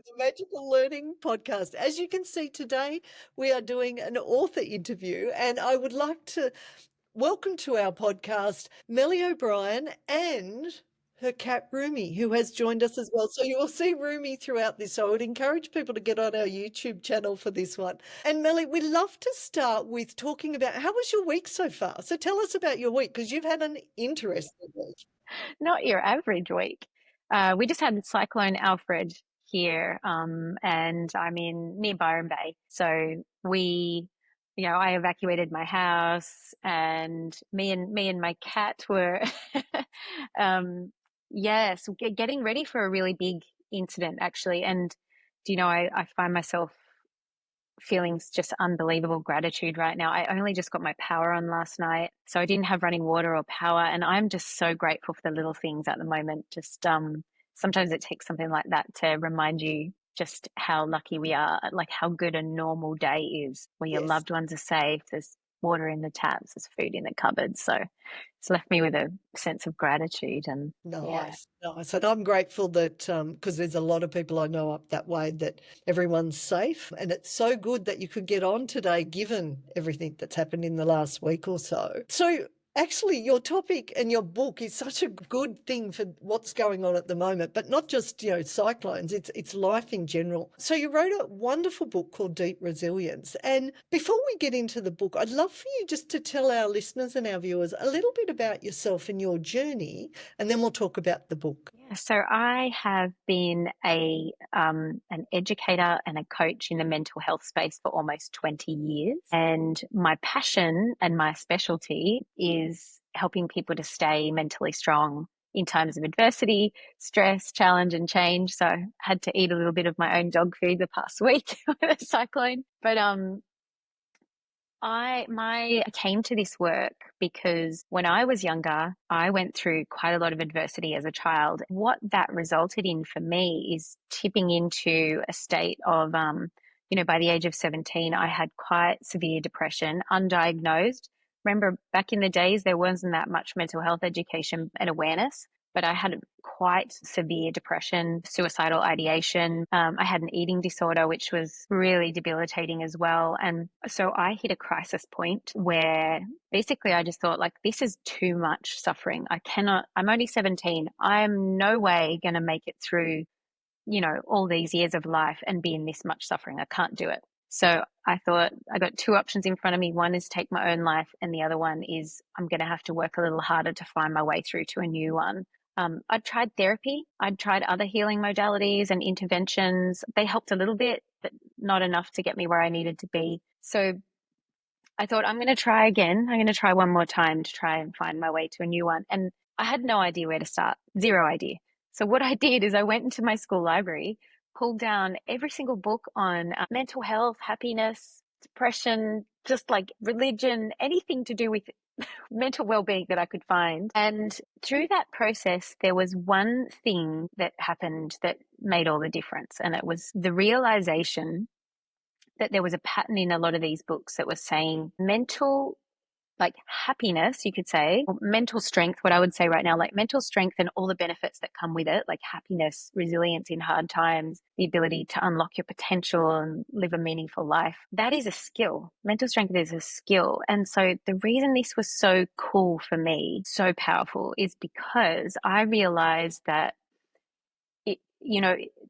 the Magical Learning Podcast. As you can see today, we are doing an author interview, and I would like to welcome to our podcast Melli O'Brien and her cat Rumi, who has joined us as well. So you will see Rumi throughout this. So I would encourage people to get on our YouTube channel for this one. And Melli, we'd love to start with talking about how was your week so far? So tell us about your week because you've had an interesting week. Not your average week. We just had Cyclone Alfred here, and I'm in near Byron Bay. So I evacuated my house, and me and my cat were, yes, getting ready for a really big incident actually. And I find myself feeling just unbelievable gratitude right now. I only just got my power on last night, so I didn't have running water or power, and I'm just so grateful for the little things at the moment. Just sometimes it takes something like that to remind you just how lucky we are, like how good a normal day is when your Yes. loved ones are safe, there's water in the taps, there's food in the cupboard. So it's left me with a sense of gratitude. And yeah. Nice, nice. And I'm grateful that because there's a lot of people I know up that way that everyone's safe. And it's so good that you could get on today, given everything that's happened in the last week or so. So actually, your topic and your book is such a good thing for what's going on at the moment, but not just, cyclones, it's life in general. So you wrote a wonderful book called Deep Resilience. And before we get into the book, I'd love for you just to tell our listeners and our viewers a little bit about yourself and your journey, and then we'll talk about the book. Yeah, so I have been an educator and a coach in the mental health space for almost 20 years. And my passion and my specialty is helping people to stay mentally strong in times of adversity, stress, challenge, and change. So I had to eat a little bit of my own dog food the past week with a cyclone. But I came to this work because when I was younger, I went through quite a lot of adversity as a child. What that resulted in for me is tipping into a state of, by the age of 17, I had quite severe depression, undiagnosed. Remember, back in the days, there wasn't that much mental health education and awareness, but I had quite severe depression, suicidal ideation. I had an eating disorder, which was really debilitating as well. And so I hit a crisis point where basically I just thought, like, this is too much suffering. I'm only 17. I'm no way going to make it through, all these years of life and be in this much suffering. I can't do it. So I thought I got two options in front of me. One is take my own life, and the other one is I'm going to have to work a little harder to find my way through to a new one. I'd tried therapy. I'd tried other healing modalities and interventions. They helped a little bit, but not enough to get me where I needed to be. So I thought, I'm going to try again. I'm going to try one more time to try and find my way to a new one. And I had no idea where to start, zero idea. So what I did is I went into my school library, pulled down every single book on mental health, happiness, depression, just like religion, anything to do with mental well-being that I could find. And through that process, there was one thing that happened that made all the difference. And it was the realization that there was a pattern in a lot of these books that was saying mental, like happiness, you could say, or mental strength, what I would say right now, like mental strength and all the benefits that come with it, like happiness, resilience in hard times, the ability to unlock your potential and live a meaningful life. That is a skill. Mental strength is a skill. And so the reason this was so cool for me, so powerful, is because I realized that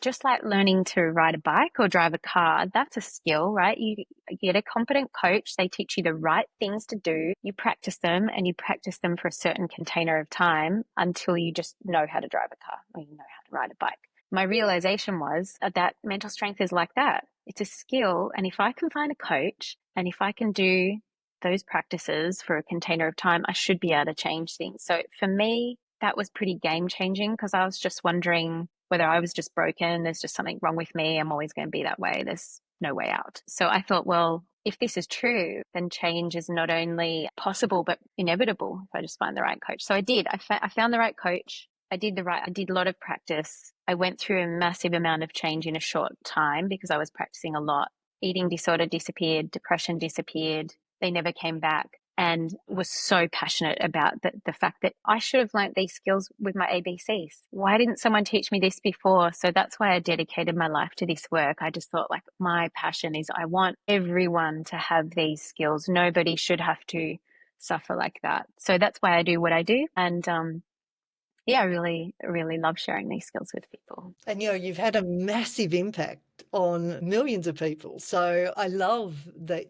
just like learning to ride a bike or drive a car, that's a skill, right? You get a competent coach, they teach you the right things to do, you practice them, and you practice them for a certain container of time until you just know how to drive a car or you know how to ride a bike. My realization was that mental strength is like that. It's a skill, and if I can find a coach and if I can do those practices for a container of time, I should be able to change things. So for me, that was pretty game changing because I was just wondering whether I was just broken, there's just something wrong with me, I'm always going to be that way, there's no way out. So I thought, well, if this is true, then change is not only possible, but inevitable if I just find the right coach. So I did. I found the right coach. I did a lot of practice. I went through a massive amount of change in a short time because I was practicing a lot. Eating disorder disappeared, depression disappeared. They never came back. and was so passionate about the fact that I should have learnt these skills with my ABCs. Why didn't someone teach me this before? So that's why I dedicated my life to this work. I just thought, like, my passion is I want everyone to have these skills. Nobody should have to suffer like that. So that's why I do what I do. And yeah, I really, really love sharing these skills with people. And, you've had a massive impact on millions of people. So I love that,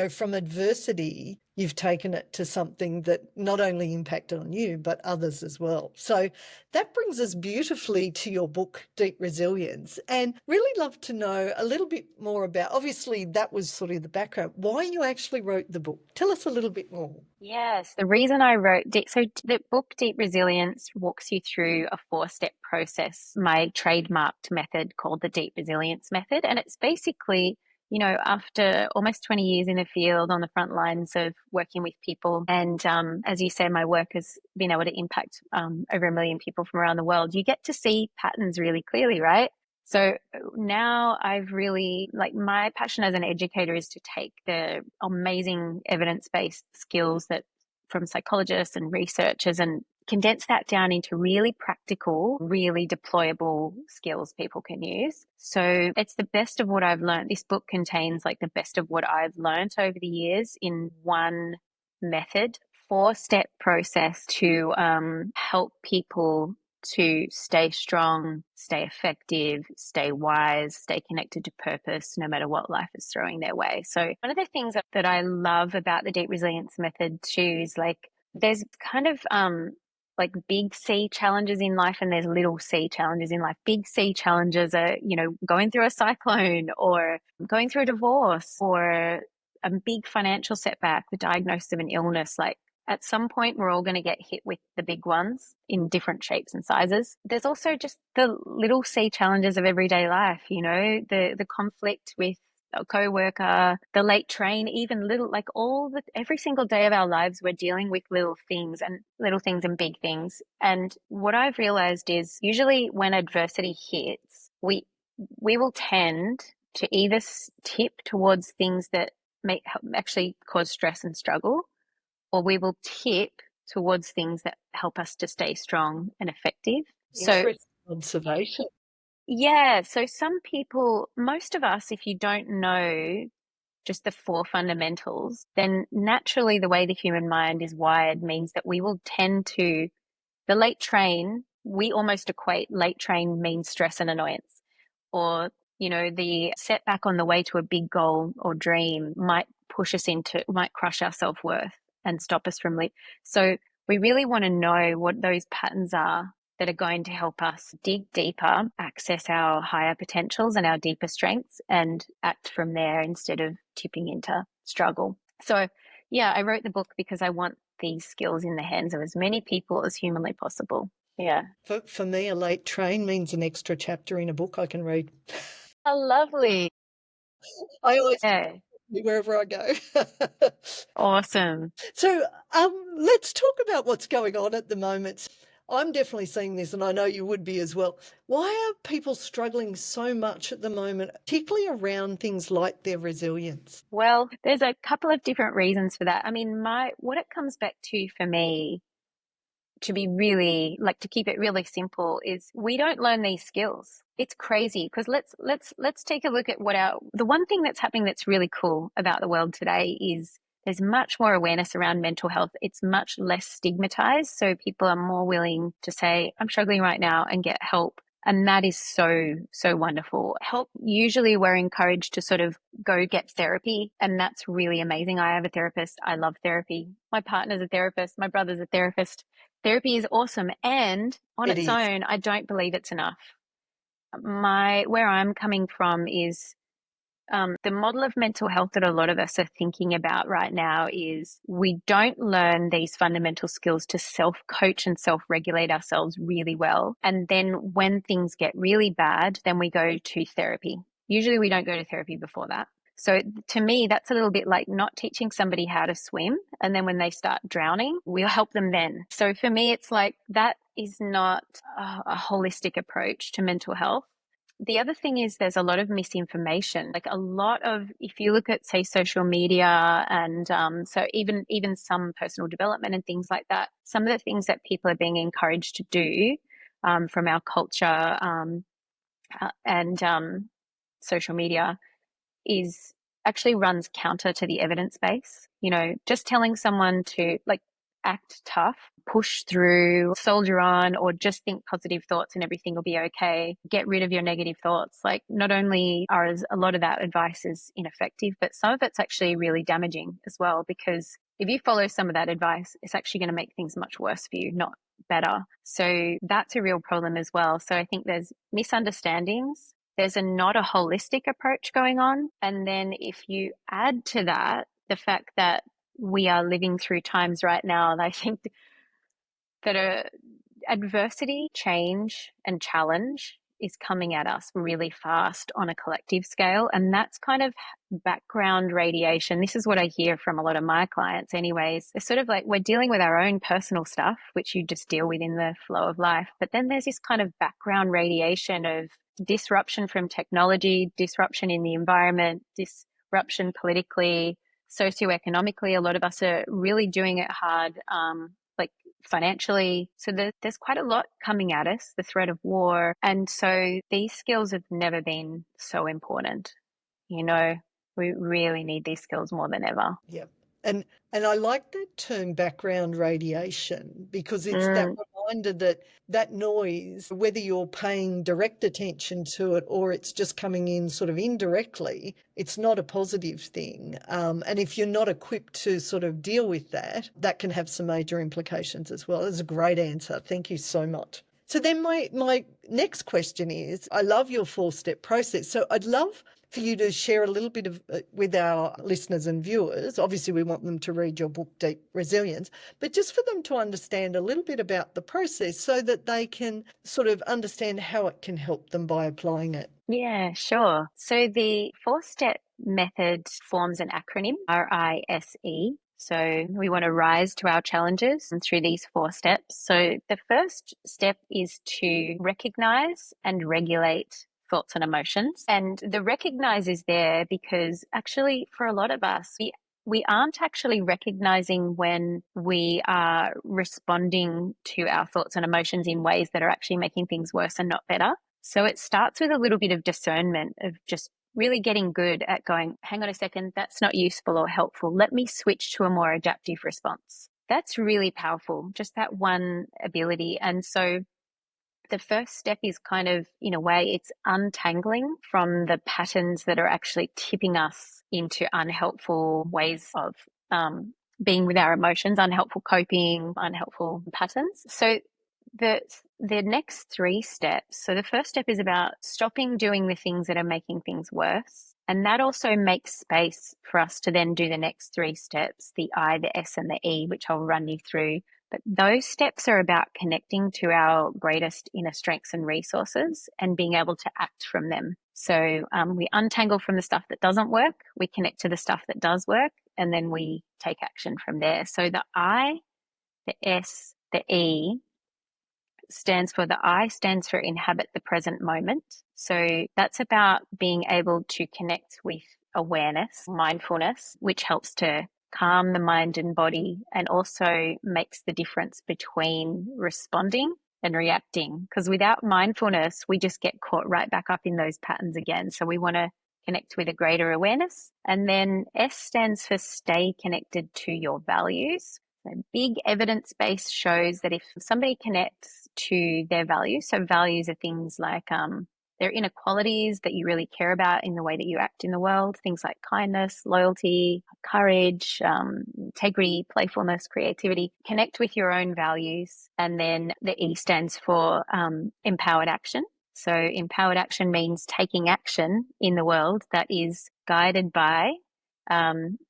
from adversity, you've taken it to something that not only impacted on you, but others as well. So that brings us beautifully to your book, Deep Resilience. And really love to know a little bit more about, obviously, that was sort of the background, why you actually wrote the book. Tell us a little bit more. Yes, the reason I wrote so the book Deep Resilience walks you through a 4-step process, my trademarked method called the Deep Resilience method. And it's basically, after almost 20 years in the field on the front lines of working with people, and as you say, my work has been able to impact over 1 million people from around the world, you get to see patterns really clearly, right? So now I've really, like, my passion as an educator is to take the amazing evidence-based skills that from psychologists and researchers and condense that down into really practical, really deployable skills people can use. So it's the best of what I've learned. This book contains like the best of what I've learned over the years in one method, 4-step process to help people to stay strong, stay effective, stay wise, stay connected to purpose, no matter what life is throwing their way. So one of the things that I love about the Deep Resilience method too is like there's kind of like big C challenges in life and there's little C challenges in life. Big C challenges are, going through a cyclone or going through a divorce or a big financial setback, the diagnosis of an illness. Like, at some point, we're all going to get hit with the big ones in different shapes and sizes. There's also just the little C challenges of everyday life, the conflict with a co-worker, the late train, even every single day of our lives, we're dealing with little things and big things. And what I've realized is usually when adversity hits, we will tend to either tip towards things that may actually cause stress and struggle, or we will tip towards things that help us to stay strong and effective. Interesting observation. Yeah. So some people, most of us, if you don't know just the 4 fundamentals, then naturally the way the human mind is wired means that we will tend to, the late train, we almost equate late train means stress and annoyance. Or, the setback on the way to a big goal or dream might crush our self-worth and stop us from So we really want to know what those patterns are that are going to help us dig deeper, access our higher potentials and our deeper strengths, and act from there instead of tipping into struggle. So, yeah, I wrote the book because I want these skills in the hands of as many people as humanly possible. Yeah. For me, a late train means an extra chapter in a book I can read. Oh, lovely. I always Yeah. wherever I go. Awesome. So let's talk about what's going on at the moment. I'm definitely seeing this, and I know you would be as well. Why are people struggling so much at the moment, particularly around things like their resilience? Well, there's a couple of different reasons for that. I mean, what it comes back to for me, to be really, like, to keep it really simple, is we don't learn these skills. It's crazy because let's take a look at the one thing that's happening that's really cool about the world today is there's much more awareness around mental health. It's much less stigmatized. So people are more willing to say, I'm struggling right now, and get help. And that is so, so wonderful. Help, usually we're encouraged to sort of go get therapy. And that's really amazing. I have a therapist. I love therapy. My partner's a therapist. My brother's a therapist. Therapy is awesome. And on its own, I don't believe it's enough. Where I'm coming from is the model of mental health that a lot of us are thinking about right now is we don't learn these fundamental skills to self-coach and self-regulate ourselves really well. And then when things get really bad, then we go to therapy. Usually we don't go to therapy before that. So to me, that's a little bit like not teaching somebody how to swim. And then when they start drowning, we'll help them then. So for me, it's like that is not a holistic approach to mental health. The other thing is there's a lot of misinformation. Like a lot of, if you look at, say, social media and so even some personal development and things like that, some of the things that people are being encouraged to do from our culture and social media is actually runs counter to the evidence base. You know, just telling someone to like act tough, push through, soldier on, or just think positive thoughts and everything will be okay. Get rid of your negative thoughts. Like, not only are a lot of that advice is ineffective, but some of it's actually really damaging as well, because if you follow some of that advice, it's actually going to make things much worse for you, not better. So that's a real problem as well. So I think there's misunderstandings. There's not a holistic approach going on. And then if you add to that the fact that we are living through times right now, I think that adversity, change, and challenge is coming at us really fast on a collective scale. And that's kind of background radiation. This is what I hear from a lot of my clients anyways. It's sort of like we're dealing with our own personal stuff, which you just deal with in the flow of life. But then there's this kind of background radiation of disruption from technology, disruption in the environment, disruption politically, socioeconomically. A lot of us are really doing it hard, like financially. So there's quite a lot coming at us, the threat of war. And so these skills have never been so important. You know, we really need these skills more than ever. Yeah. And I like that term background radiation because it's that Mm, reminder that that noise, whether you're paying direct attention to it or it's just coming in sort of indirectly, it's not a positive thing. And if you're not equipped to sort of deal with that, that can have some major implications as well. That's a great answer. Thank you so much. So then my next question is, I love your 4-step process. So I'd love for you to share a little bit of with our listeners and viewers. Obviously, we want them to read your book, Deep Resilience, but just for them to understand a little bit about the process so that they can sort of understand how it can help them by applying it. yeah, sure. So the 4-step method forms an acronym, RISE. So we want to rise to our challenges through these 4 steps. So the first step is to recognize and regulate thoughts and emotions. And the recognize is there because actually for a lot of us, we aren't actually recognizing when we are responding to our thoughts and emotions in ways that are actually making things worse and not better. So it starts with a little bit of discernment of just really getting good at going, hang on a second, that's not useful or helpful. Let me switch to a more adaptive response. That's really powerful, just that one ability. And so the first step is kind of, in a way, it's untangling from the patterns that are actually tipping us into unhelpful ways of being with our emotions, unhelpful coping, unhelpful patterns. So the next 3 steps. So the first step is about stopping doing the things that are making things worse. And that also makes space for us to then do the next 3 steps, the I, the S, and the E, which I'll run you through. But those steps are about connecting to our greatest inner strengths and resources and being able to act from them. So we untangle from the stuff that doesn't work, we connect to the stuff that does work, and then we take action from there. So the I, the S, the E the I stands for inhabit the present moment. So that's about being able to connect with awareness, mindfulness, which helps to calm the mind and body and also makes the difference between responding and reacting. Because without mindfulness, we just get caught right back up in those patterns again. So we want to connect with a greater awareness. And then S stands for stay connected to your values. So big evidence base shows that if somebody connects to their values, so values are things like their inner qualities that you really care about in the way that you act in the world, things like kindness, loyalty, courage, integrity, playfulness, creativity. Connect with your own values. And then the E stands for empowered action. So empowered action means taking action in the world that is guided by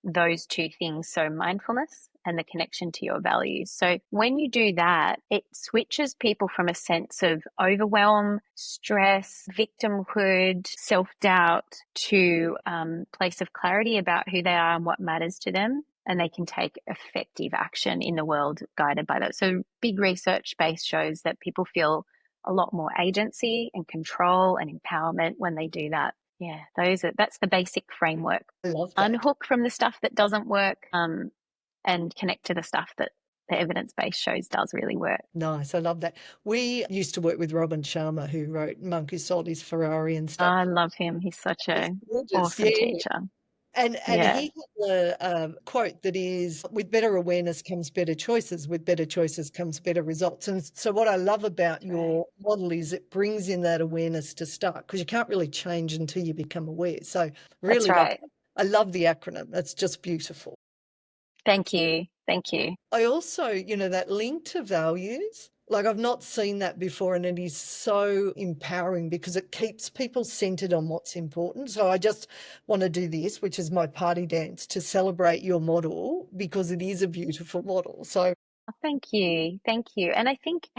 those 2 things. So mindfulness and the connection to your values. So when you do that, it switches people from a sense of overwhelm, stress, victimhood, self-doubt to a place of clarity about who they are and what matters to them. And they can take effective action in the world guided by that. So big research base shows that people feel a lot more agency and control and empowerment when they do that. Yeah, that's the basic framework. I love that. Unhook from the stuff that doesn't work, and connect to the stuff that the evidence base shows does really work. Nice. I love that. We used to work with Robin Sharma, who wrote Monk Who Sold His Ferrari and stuff. I love him. He's such He's a gorgeous. awesome Yeah. teacher. And Yeah, he had a quote that is, with better awareness comes better choices, with better choices comes better results. And so what I love about that's right. your model is it brings in that awareness to start, because you can't really change until you become aware. So That's really love right. that. I love the acronym. That's just beautiful. Thank you. Thank you. I also, that link to values, like I've not seen that before, and it is so empowering because it keeps people centered on what's important. So I just want to do this, which is my party dance, to celebrate your model because it is a beautiful model. So Thank you. Thank you. And I think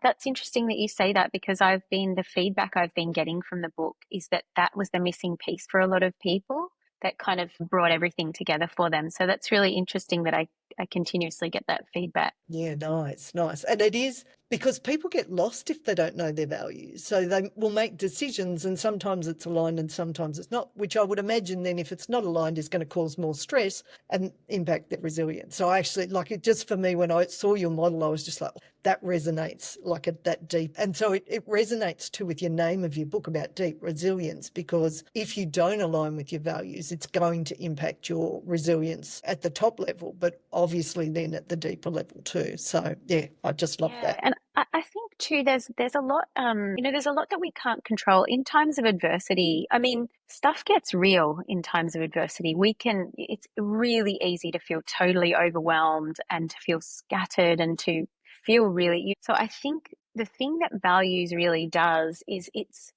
that's interesting that you say that, because the feedback I've been getting from the book is that was the missing piece for a lot of people that kind of brought everything together for them. So that's really interesting that I continuously get that feedback. yeah, nice, nice. And it is because people get lost if they don't know their values. So they will make decisions, and sometimes it's aligned and sometimes it's not, which I would imagine then, if it's not aligned, is going to cause more stress and impact their resilience. So I actually, like, it just, for me, when I saw your model, I was just like, that resonates like that deep. And so it resonates too with your name of your book about deep resilience, because if you don't align with your values, it's going to impact your resilience at the top level, but obviously then at the deeper level too. So yeah, I just love Yeah, that. and I think too, there's a lot, there's a lot that we can't control in times of adversity. I mean, stuff gets real in times of adversity. It's really easy to feel totally overwhelmed and to feel scattered and to feel really. So I think the thing that values really does is it's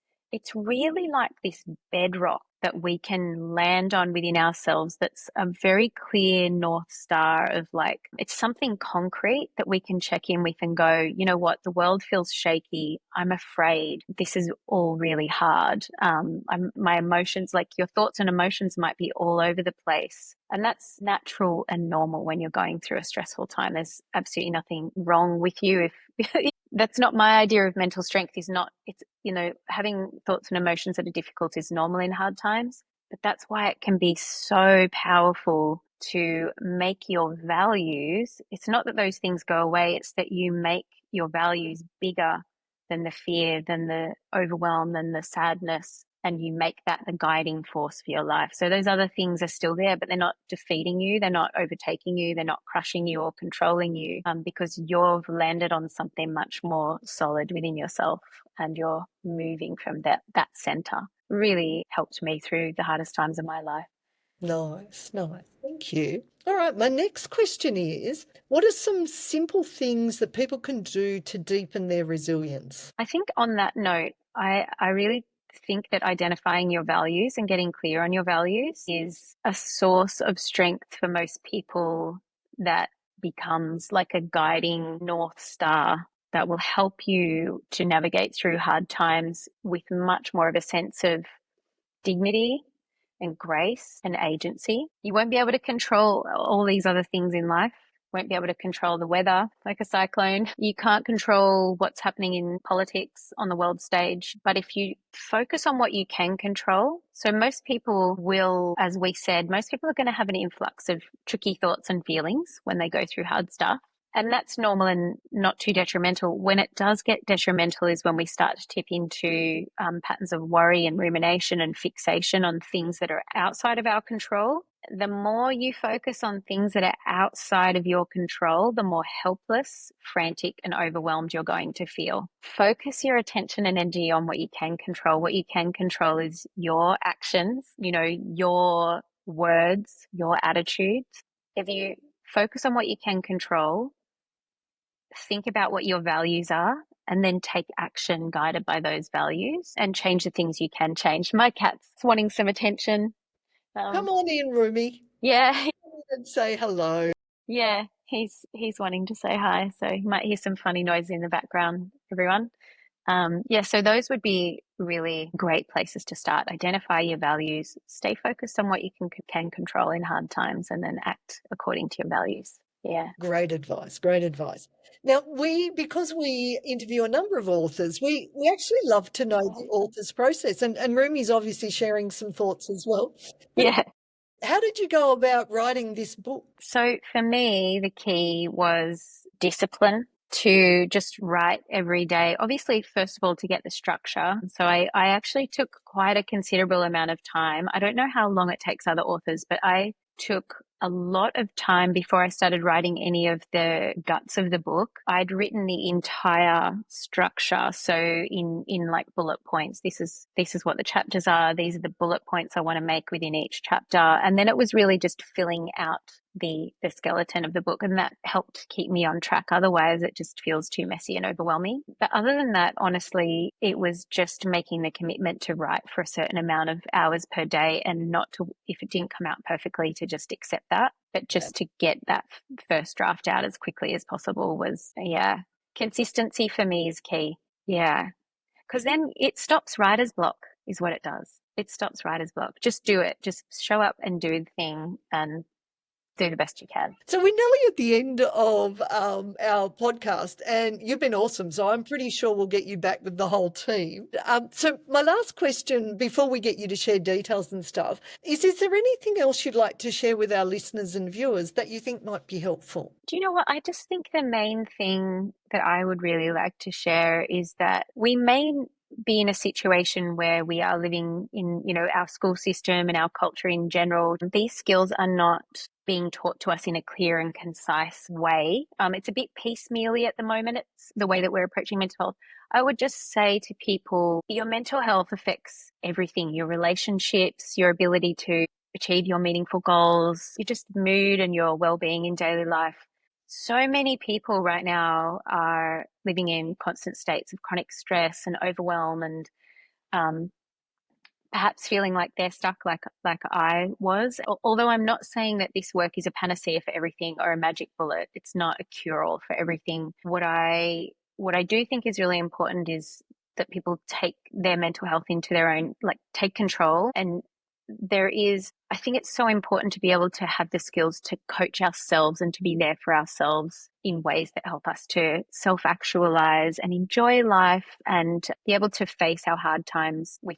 really like this bedrock that we can land on within ourselves, that's a very clear North Star of, like, it's something concrete that we can check in with and go, you know what, the world feels shaky. I'm afraid. This is all really hard. My emotions, like your thoughts and emotions, might be all over the place. And that's natural and normal when you're going through a stressful time. There's absolutely nothing wrong with you if that's not my idea of mental strength. Is not, it's, having thoughts and emotions that are difficult is normal in hard times, but that's why it can be so powerful to make your values. It's not that those things go away, it's that you make your values bigger than the fear, than the overwhelm, than the sadness, and you make that the guiding force for your life. So those other things are still there, but they're not defeating you, they're not overtaking you, they're not crushing you or controlling you, because you've landed on something much more solid within yourself, and you're moving from that center. Really helped me through the hardest times of my life. Nice, nice. Thank you. All right, my next question is, what are some simple things that people can do to deepen their resilience? I think on that note, I really think that identifying your values and getting clear on your values is a source of strength for most people, that becomes like a guiding North Star that will help you to navigate through hard times with much more of a sense of dignity and grace and agency. You won't be able to control all these other things in life. Won't be able to control the weather like a cyclone. You can't control what's happening in politics on the world stage. But if you focus on what you can control, so most people will, as we said, most people are going to have an influx of tricky thoughts and feelings when they go through hard stuff. And that's normal and not too detrimental. When it does get detrimental is when we start to tip into patterns of worry and rumination and fixation on things that are outside of our control. The more you focus on things that are outside of your control, the more helpless, frantic, and overwhelmed you're going to feel. Focus your attention and energy on what you can control. What you can control is your actions, your words, your attitudes. If you focus on what you can control, think about what your values are, and then take action guided by those values and change the things you can change. My cat's wanting some attention. Come Um, on in, Rumi, yeah, and say hello. yeah, he's wanting to say hi, so you might hear some funny noise in the background, everyone. Yeah, so those would be really great places to start. Identify your values, stay focused on what you can control in hard times, and then act according to your values. Yeah. Great advice, great advice. Now, because we interview a number of authors, we actually love to know the author's process, and Rumi's obviously sharing some thoughts as well. But Yeah. how did you go about writing this book? So for me, the key was discipline, to just write every day. Obviously, first of all, to get the structure. So I actually took quite a considerable amount of time. I don't know how long it takes other authors, but I took a lot of time before I started writing any of the guts of the book. I'd written the entire structure. So in like bullet points, this is what the chapters are. These are the bullet points I want to make within each chapter. And then it was really just filling out the skeleton of the book, and that helped keep me on track. Otherwise it just feels too messy and overwhelming. But other than that, honestly, it was just making the commitment to write for a certain amount of hours per day, and not to, if it didn't come out perfectly, to just accept that, but just to get that first draft out as quickly as possible. Was, yeah, consistency for me is key. Yeah, because then it stops writer's block, is what it does. It stops writer's block. Just do it. Just show up and do the thing, and do the best you can. So we're nearly at the end of our podcast, and you've been awesome. So I'm pretty sure we'll get you back with the whole team. So my last question before we get you to share details and stuff is there anything else you'd like to share with our listeners and viewers that you think might be helpful? Do you know what? I just think the main thing that I would really like to share is that we may be in a situation where we are living in, our school system and our culture in general. These skills are not being taught to us in a clear and concise way. It's a bit piecemeally at the moment. It's the way that we're approaching mental health. I would just say to people, your mental health affects everything, your relationships, your ability to achieve your meaningful goals, your just mood and your well-being in daily life. So many people right now are living in constant states of chronic stress and overwhelm, and perhaps feeling like they're stuck, like I was. Although I'm not saying that this work is a panacea for everything or a magic bullet. It's not a cure-all for everything. What I do think is really important is that people take their mental health into their own, like take control. And I think it's so important to be able to have the skills to coach ourselves and to be there for ourselves in ways that help us to self-actualize and enjoy life, and be able to face our hard times with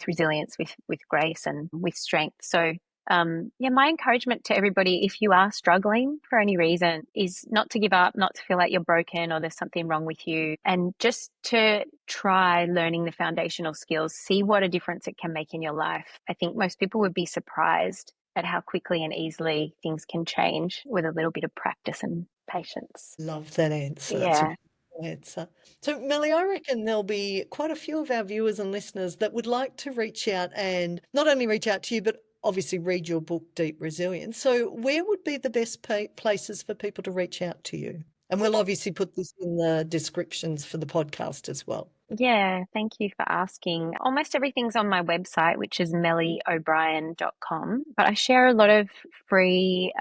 resilience, with grace and with strength. So my encouragement to everybody, if you are struggling for any reason, is not to give up, not to feel like you're broken or there's something wrong with you, and just to try learning the foundational skills, see what a difference it can make in your life. I think most people would be surprised at how quickly and easily things can change with a little bit of practice and patience. Love that answer. Yeah. Answer. So, Melli, I reckon there'll be quite a few of our viewers and listeners that would like to reach out, and not only reach out to you, but obviously read your book, Deep Resilience. So where would be the best places for people to reach out to you? And we'll obviously put this in the descriptions for the podcast as well. Yeah, thank you for asking. Almost everything's on my website, which is melliobrien.com. But I share a lot of free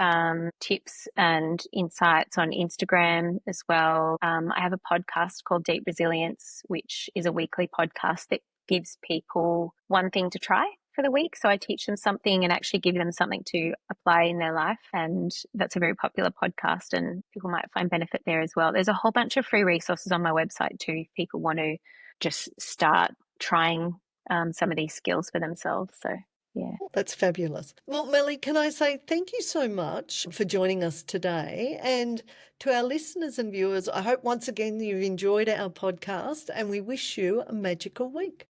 tips and insights on Instagram as well. I have a podcast called Deep Resilience, which is a weekly podcast that gives people one thing to try for the week. So I teach them something and actually give them something to apply in their life. And that's a very popular podcast, and people might find benefit there as well. There's a whole bunch of free resources on my website too, if people want to just start trying some of these skills for themselves. So, yeah. That's fabulous. Well, Melli, can I say thank you so much for joining us today? And to our listeners and viewers, I hope once again you've enjoyed our podcast, and we wish you a magical week.